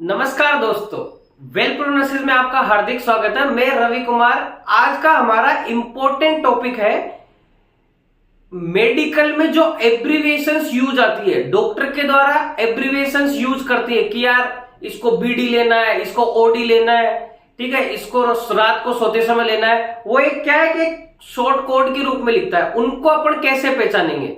नमस्कार दोस्तों, well prognosis में आपका हार्दिक स्वागत है। मैं रवि कुमार। आज का हमारा इंपॉर्टेंट टॉपिक है मेडिकल में जो एब्रीविएशंस यूज आती है, डॉक्टर के द्वारा एब्रीविएशंस यूज करती है कि यार इसको बीडी लेना है, इसको ओडी लेना है, ठीक है, इसको रात को सोते समय लेना है। वो एक क्या है कि शॉर्ट कोड के रूप में लिखता है। उनको अपन कैसे पहचानेंगे?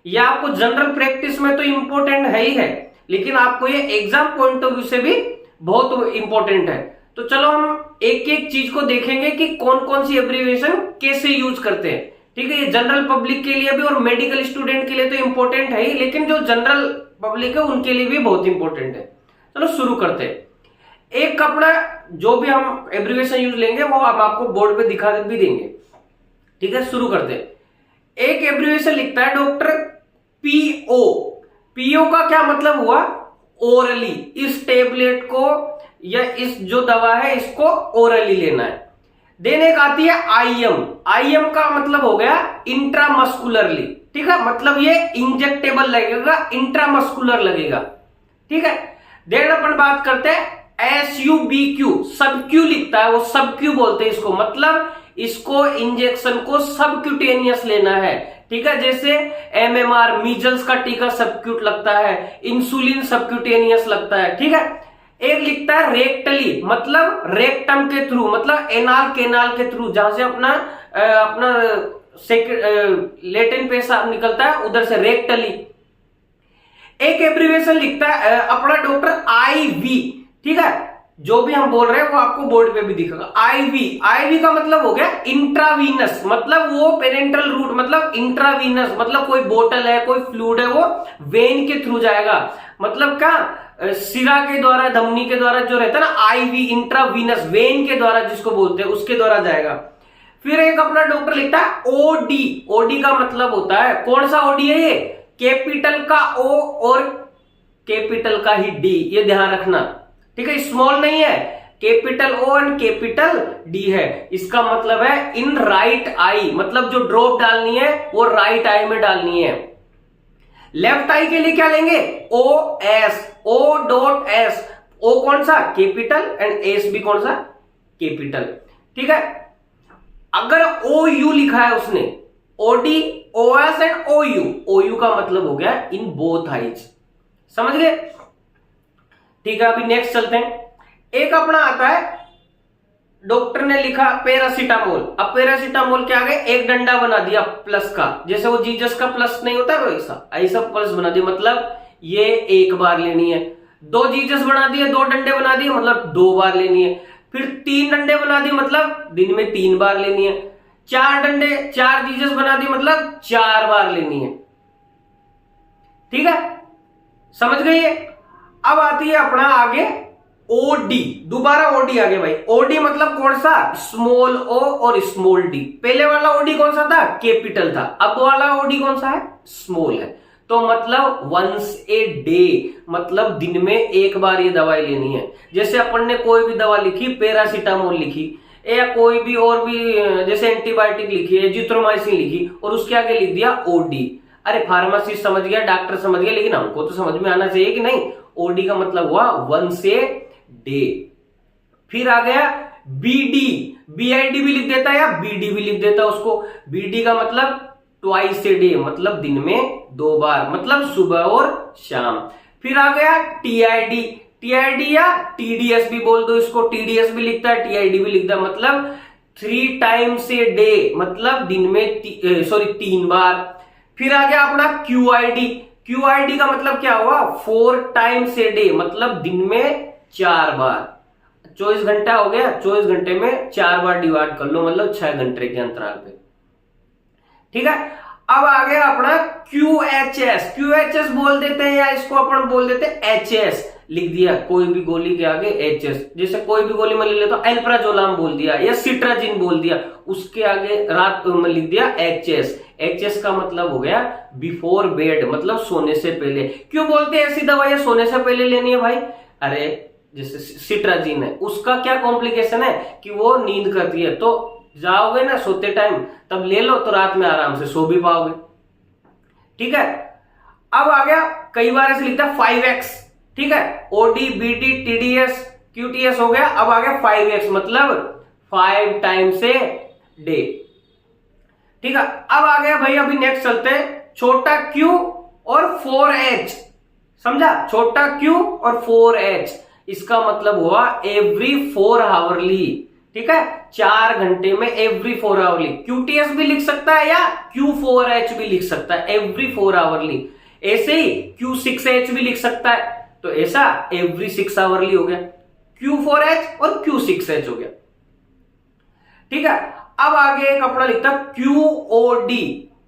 या आपको जनरल प्रैक्टिस में तो इंपॉर्टेंट है ही है, लेकिन आपको ये एग्जाम पॉइंट ऑफ व्यू से भी बहुत इंपॉर्टेंट है। तो चलो हम एक एक चीज को देखेंगे कि कौन कौन सी एब्रीविएशन कैसे यूज करते हैं। ठीक है, ये जनरल पब्लिक के लिए भी और मेडिकल स्टूडेंट के लिए तो इंपॉर्टेंट है ही, लेकिन जो जनरल पब्लिक है उनके लिए भी बहुत इंपॉर्टेंट है। चलो शुरू करते हैं। एक अपना जो भी हम एब्रीविएशन यूज लेंगे वो हम आपको बोर्ड पे दिखा भी देंगे। ठीक है, शुरू करते हैं। एक एब्रीविएशन लिखता है डॉक्टर पीओ। पीओ का क्या मतलब हुआ? ओरली। इस टेबलेट को या इस जो दवा है इसको ओरली लेना है। देन एक आती है आईएम। आईएम का मतलब हो गया इंट्रामस्कुलरली। ठीक है, मतलब ये इंजेक्टेबल लगेगा, इंट्रामस्कुलर लगेगा। ठीक है, देन अपन बात करते हैं एसयूबीक्यू। सबक्यू लिखता है, वो सबक्यू बोलते हैं इसको, मतलब इसको इंजेक्शन को सबक्यूटेनियस लेना है। ठीक है, जैसे एमएमआर मीजल्स का टीका सबक्यूट लगता है, इंसुलिन सबक्यूटेनियस लगता है। ठीक है, एक लिखता है रेक्टली, मतलब रेक्टम के थ्रू, मतलब एनाल केनाल के थ्रू, जहां से अपना लेटिन पेशाब निकलता है उधर से रेक्टली। एक एब्रीविएशन लिखता है अपना डॉक्टर आईवी। ठीक है, जो भी हम बोल रहे हैं वो आपको बोर्ड पे भी दिखेगा। आईवी। आईवी का मतलब हो गया इंट्रावीनस, मतलब वो पेरेंटल रूट, मतलब इंट्रावीनस, मतलब कोई बोतल है, कोई फ्लूइड है, वो वेन के थ्रू जाएगा। मतलब क्या, सिरा के द्वारा, धमनी के द्वारा जो रहता है ना, आईवी इंट्रावीनस, वेन के द्वारा जिसको बोलते हैं उसके द्वारा जाएगा। फिर एक अपना डॉक्टर लिखता है ओडी। ओडी का मतलब होता है, कौन सा ओडी है ये? कैपिटल का ओ और कैपिटल का ही डी, ये ध्यान रखना। ठीक है, स्मॉल नहीं है, capital O and capital D है। इसका मतलब है इन राइट आई, मतलब जो ड्रॉप डालनी है वो राइट आई में डालनी है। लेफ्ट आई के लिए क्या लेंगे? O S, O dot S. ओ कौन सा? कैपिटल, एंड एस भी कौन सा? कैपिटल। ठीक है, अगर ओ यू लिखा है उसने, OD, O S and O U, O U का मतलब हो गया इन बोथ आइज। समझ गए? ठीक है, अभी नेक्स्ट चलते हैं। एक अपना आता है, डॉक्टर ने लिखा पैरासीटामोल। अब पैरासीटामोल के आगे एक डंडा बना दिया प्लस का, जैसे वो जीसस का प्लस नहीं होता वैसा, ऐसा प्लस बना दिया, मतलब ये एक बार लेनी है। दो जीसस बना दिए, दो डंडे बना दिए, मतलब दो बार लेनी है। फिर तीन डंडे बना दिए, मतलब दिन में 3 बार लेनी है। चार डंडे, 4 जीसस बना दिए, मतलब 4 बार लेनी है। ठीक है, समझ गई? अब आती है अपना आगे ओडी। दोबारा ओडी आगे भाई। ओडी मतलब कौन सा? स्मॉल ओ और स्मॉल डी। पहले वाला ओडी कौन सा था? कैपिटल था। अब वाला ओडी कौन सा है? स्मॉल है। तो मतलब वंस ए डे, मतलब दिन में एक बार ये दवाई लेनी है। जैसे अपन ने कोई भी दवा लिखी, पैरासीटामोल लिखी, या कोई भी और भी जैसे एंटीबायोटिक लिखी है, जिथ्रोमाइसिन लिखी, और उसके आगे लिख दिया ओडी। अरे फार्मासिस्ट समझ गया, डॉक्टर समझ गया, लेकिन हमको तो समझ में आना चाहिए कि नहीं? ओडी का मतलब हुआ वंस ए डे। फिर आ गया बीडी। बीआईडी भी लिख देता है या बीडी भी लिख देता है उसको। बीडी का मतलब ट्वाइस ए डे, मतलब दिन में 2 बार, मतलब सुबह और शाम। फिर आ गया टीआईडी। टीआईडी या टीडीएस भी बोल दो इसको, टीडीएस भी लिखता है, टीआईडी भी लिखता है, मतलब 3 टाइम्स ए डे, मतलब दिन में 3 बार। फिर आ गया अपना क्यूआईडी। क्यूआईडी का मतलब क्या हुआ? 4 टाइम्स ए डे, मतलब दिन में 4 बार। 24 घंटा हो गया, 24 घंटे में 4 बार डिवाइड कर लो, मतलब 6 घंटे के अंतराल पे। ठीक है, अब आ गया अपना क्यूएचएस। क्यूएचएस बोल देते हैं, या इसको अपन बोल देते हैं एचएस। लिख दिया कोई भी गोली के आगे एचएस, जैसे कोई भी गोली में ले तो एल्प्राजोलाम बोल दिया या सिट्राजिन बोल दिया, उसके आगे रात में लिख दिया एचएस। एचएस का मतलब हो गया बिफोर बेड, मतलब सोने से पहले। क्यों बोलते हैं ऐसी दवाइयां सोने से पहले लेनी है भाई? अरे जैसे सिट्राजिन है, उसका क्या कॉम्प्लिकेशन है कि वो नींद करती है, तो जाओगे ना सोते टाइम तब ले लो, तो रात में आराम से सो भी पाओगे। ठीक है, अब आ गया, कई बार ऐसे लिखता है 5x। ठीक है। ओडी, बीडी, टीडीएस, क्यूटीएस हो गया। अब आ गया 5x मतलब 5 टाइम्स ए डे। ठीक है। अब आ गया भाई, अभी नेक्स्ट चलते हैं छोटा q और 4h। समझा, छोटा q और 4h, इसका मतलब हुआ एवरी 4 आवरली। ठीक है, 4 घंटे में एवरी 4 आवरली। QTS भी लिख सकता है या Q4H भी लिख सकता है, एवरी 4 आवरली। ऐसे ही Q6H भी लिख सकता है, तो ऐसा एवरी 6 आवरली हो गया, Q4H और Q6H हो गया। ठीक है। अब आगे एक अपना लिखता QOD।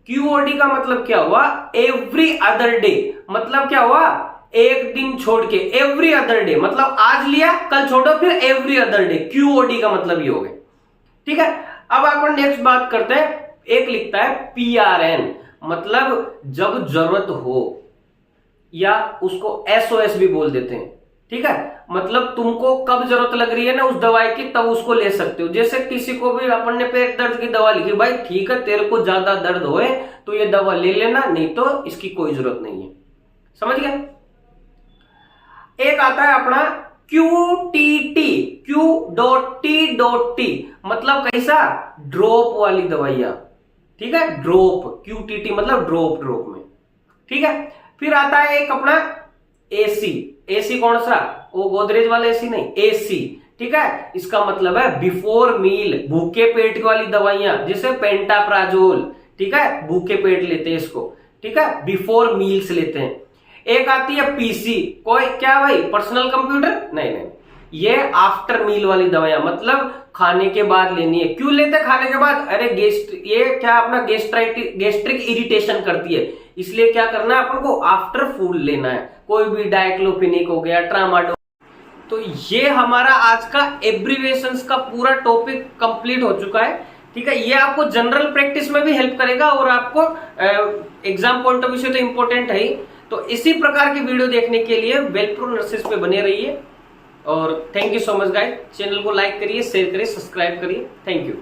QOD का मतलब क्या हुआ, एवरी अदर डे। मतलब क्या हुआ, एक दिन छोड़ के, एवरी अदर डे मतलब आज लिया कल छोड़ो फिर एवरी अदर डे। QOD का मतलब ये हो गया। ठीक है। अब अपन नेक्स्ट बात करते हैं, एक लिखता है PRN मतलब जब जरूरत हो, या उसको SOS भी बोल देते हैं। ठीक है, मतलब तुमको कब जरूरत लग रही है ना उस दवाई की, तब उसको ले सकते हो। जैसे किसी को भी अपन ने पेट दर्द की दवा लिखी, भाई ठीक है तेरे को ज्यादा दर्द होए तो ये दवा ले लेना, नहीं तो इसकी कोई जरूरत नहीं है। समझ गया। एक आता है अपना QTT, Q.T.T मतलब कैसा, ड्रॉप वाली दवाइयां। ठीक है, ड्रॉप, QTT मतलब ड्रॉप में। ठीक है। फिर आता है एक अपना AC कौन सा, वो गोदरेज वाला AC नहीं, AC। ठीक है, इसका मतलब है बिफोर मील, भूखे पेट वाली दवाइयां, जैसे पेंटाप्राजोल। ठीक है, भूखे पेट लेते हैं इसको। ठीक है, बिफोर मील्स लेते हैं। एक आती है PC, कोई क्या भाई, पर्सनल कंप्यूटर नहीं, ये आफ्टर मील वाली दवाइयां, मतलब खाने के बाद लेनी है। क्यों लेते हैं खाने के बाद, अरे ये क्या अपना गैस्ट्रिक इरिटेशन करती है, इसलिए क्या करना है अपन को, आफ्टर फूड लेना है। कोई भी डाइक्लोफिनिक हो गया, ट्रामाडोल। तो ये हमारा आज का एब्रीविएशंस का पूरा टॉपिक कंप्लीट हो चुका है। ठीक है, ये आपको जनरल प्रैक्टिस में भी हेल्प करेगा और आपको एग्जाम पॉइंट ऑफ व्यू से तो इंपॉर्टेंट है ही। तो इसी प्रकार की वीडियो देखने के लिए वेलप्रो नर्सेस पे बने रहिए। और thank you so much guys. Channel को लाइक करिए, शेयर करिए, सब्सक्राइब करिए। Thank you.